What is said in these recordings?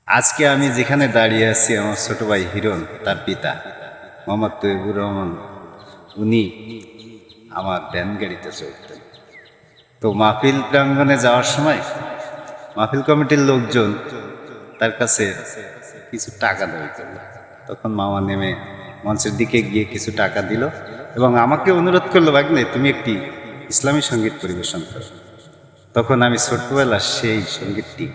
আজকে আমি যেখানে দাঁড়িয়ে আছি আমার ছোট ভাই হিরণ তার পিতা মোহাম্মদ তৈবুর রহমান, উনি আমার ভ্যান গাড়িতে চলতেন। তো মাহফিল প্রাঙ্গণে যাওয়ার সময় মাহফিল কমিটির লোকজন তার কাছে কিছু টাকা দাবি করল। তখন মামা নেমে মঞ্চের দিকে গিয়ে কিছু টাকা দিল এবং আমাকে অনুরোধ করলো, ভাগ্নে তুমি একটি ইসলামী সঙ্গীত পরিবেশন করো। তখন আমি ছোট্টবেলা সেই সঙ্গীতটি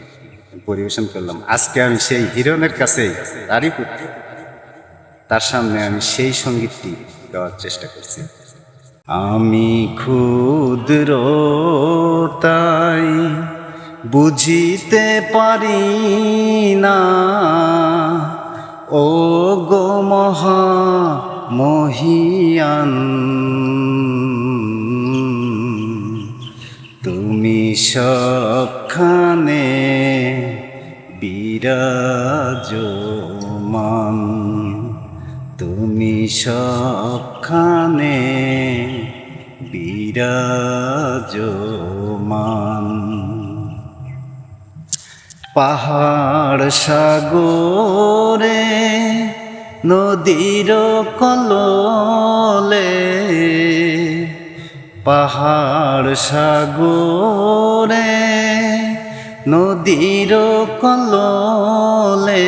পরিবেশন করলাম। আজকে আমি সেই হিরণের কাছে, তারই পুত্র, তার সামনে আমি সেই সঙ্গীতটি গাওয়ার চেষ্টা করছি। আমি ক্ষুদ্র তাই বুঝিতে পারি না, ও গো মহা মহিয়ান, তুমি সবখানে বিরাজমান, তুমি সবখানে বিরাজমান। পাহাড় সাগরে নদীর কললে, পাহাড় সাগরে নদীর কললে,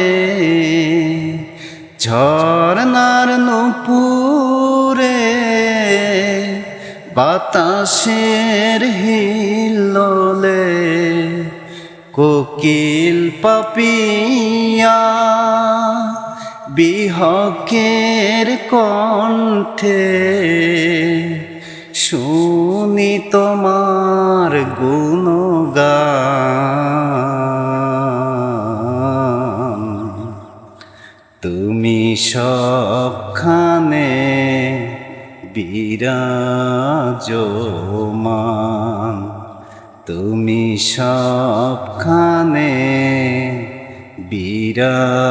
ঝর্ণার নুপুরে বাতাসের হিল্লোলে, কোকিল পাপিয়া বিহকের কণ্ঠে, শুনি তোমার গুণগান, তুমি সবখানে বিরাজমান, তুমি সবখানে বিরাজমান।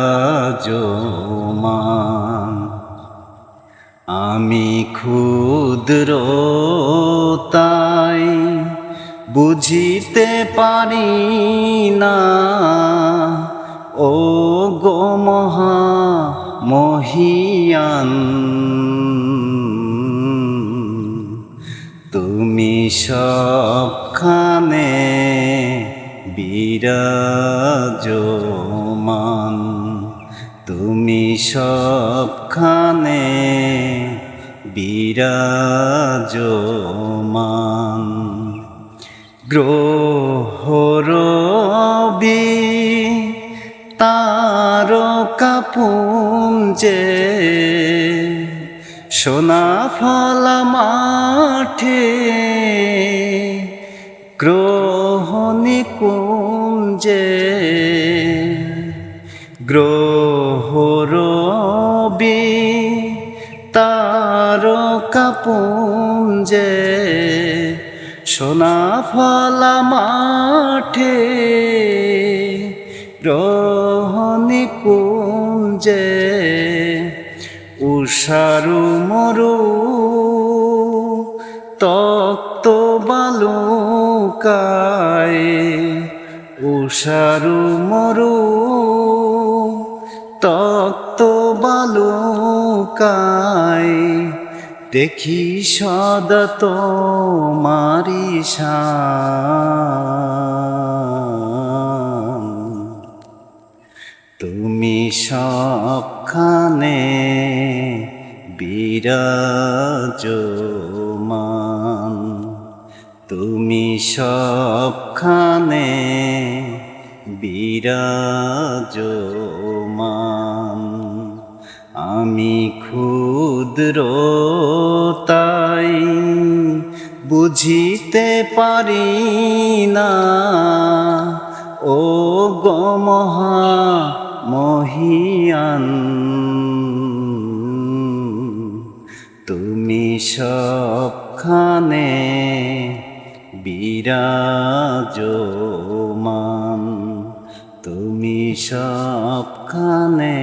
আমি ক্ষুদ্র তাই বুঝিতে পারি না, ও গো মহা মহিয়ান, তুমি সবখানে বিরাজমান, তুমি সবখানে বিরাজমান। গ্রহরবি তারকাপুঞ্জে, সোনা ফলা মাঠে, গ্রহ নিকুঞ্জে, গ্রহরবি তারকাপুঞ্জে, সোনা ফলা মাঠে, গ্রহ নিকুঞ্জে, উষারু মরু তক্ত বালুকায়, উষারু মরু তক্ত বালুকায়, দেখি সদা তোমারি শান, তুমি সবখানে বিরাজমান, তুমি সবখানে বিরাজমান। আমি ক্ষুদ্র তাই বুঝিতে পারি না, ও গো মহা মহিয়ান, তুমি সবখানে বিরাজমান, তুমি সবখানে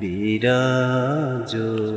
বিরাজমান।